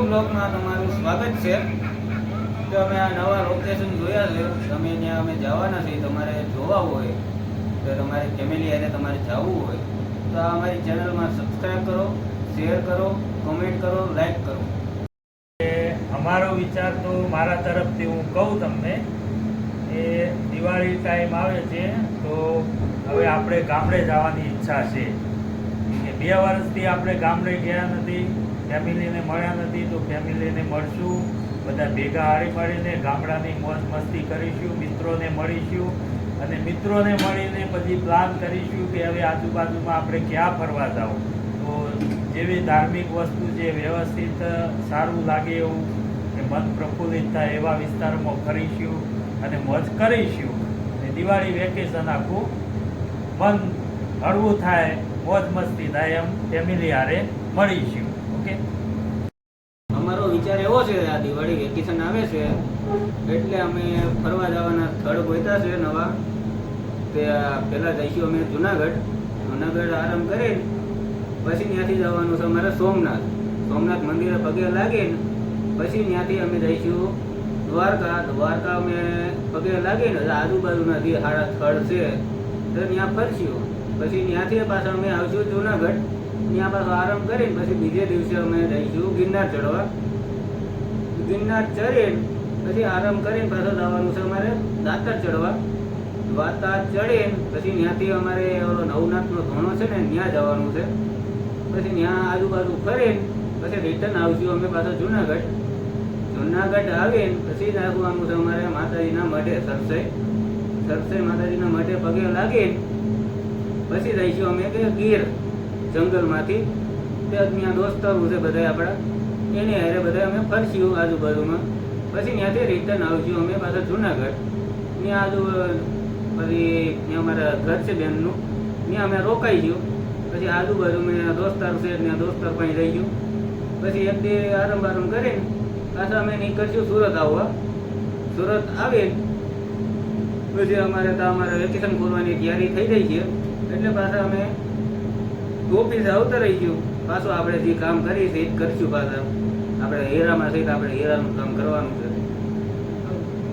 બ્લોગમાં તમારું સ્વાગત છે. તો અમે આ નવા લોકેશન જોયા છે. તમે ત્યાં અમે જવાના છીએ. તમારે જોવા હોય તો તમારી ફેમિલી અને તમારે જવું હોય તો આ અમારી ચેનલમાં સબસ્ક્રાઈબ કરો, શેર કરો, કોમેન્ટ કરો, લાઈક કરો. અમારો વિચાર તો મારા તરફથી હું કહું તમને, એ દિવાળી ટાઈમ આવે છે તો હવે આપણે ગામડે જવાની ઈચ્છા છે કે 2 વર્ષથી આપણે ગામડે ગયા નથી, ફેમિલીને મળ્યા નથી, તો ફેમિલીને મળશું, બધા ભેગા હારી મળીને ગામડાની મોજ મસ્તી કરીશું, મિત્રોને મળીશું અને મિત્રોને મળીને પછી પ્લાન કરીશું કે હવે આજુબાજુમાં આપણે ક્યાં ફરવા જાવ. તો જેવી ધાર્મિક વસ્તુ જે વ્યવસ્થિત સારું લાગે એવું કે મન પ્રફુલ્લિત થાય એવા વિસ્તારોમાં ફરીશું અને મોજ કરીશું. અને દિવાળી વેકેશન આખું મન હળવું થાય, મોજ મસ્તી થાય એમ ફેમિલી હારે મળીશું. ઓકે, અમારો વિચાર એવો છે, આ દિવાળી વેકેશન આવે છે એટલે અમે ફરવા જવાના સ્થળ ગોત્યા છે નવા. તે પહેલાં જઈશું અમે જુનાગઢ આરામ કરીને પછી ત્યાંથી જવાનું છે અમારે સોમનાથ મંદિરે પગે લાગીને પછી ત્યાંથી અમે જઈશું દ્વારકા અમે પગે લાગીને આજુબાજુના જે સારા સ્થળ છે તો ત્યાં ફરશું. પછી ત્યાંથી પાછા અમે આવશું જુનાગઢ, ત્યાં પાછો આરામ કરીને પછી બીજે દિવસે અમે જઈશું ગિરનાર ચડવા. ગિરનાર ચડીને પછી આરામ કરીને પાછો જવાનું છે અમારે દાતાર ચડવા. દાતાર ચડીને પછી ત્યાંથી અમારે નવનાથનો ધોણો છે ને ત્યાં જવાનું છે. પછી ત્યાં આજુબાજુ ફરીને પછી રિટર્ન આવશું અમે પાછો જુનાગઢ આવીને પછી નાખવાનું છે અમારે માતાજીના મઢે સરસઈ માતાજીના મઢે પગે લાગીને પછી જઈશું અમે કે ગીર જંગલમાંથી ત્યાં દોસ્તારો છે બધા આપણા, એને હારે બધા અમે ફરશું આજુબાજુમાં. પછી ત્યાંથી રિટર્ન આવશું અમે પાછા જુનાગઢ. ત્યાં પછી ત્યાં અમારા ઘર છે બેનનું, ત્યાં અમે રોકાઈશું. પછી આજુબાજુમાં દોસ્તાર છે ત્યાં દોસ્તાર પાસે રહીશું. પછી એક બે આરામ કરીને પાછા અમે નીકળશું સુરત આવવા. સુરત આવીને પછી અમારે વેકેશન ખોલવાની તૈયારી થઈ ગઈ છે એટલે પાછા અમે ઓફિસે આવતા રહીશું. પાછું આપણે જે કામ કરીએ છીએ એ જ કરશું. પાછા આપણે હીરામાં છે તો આપણે હીરાનું કામ કરવાનું છે.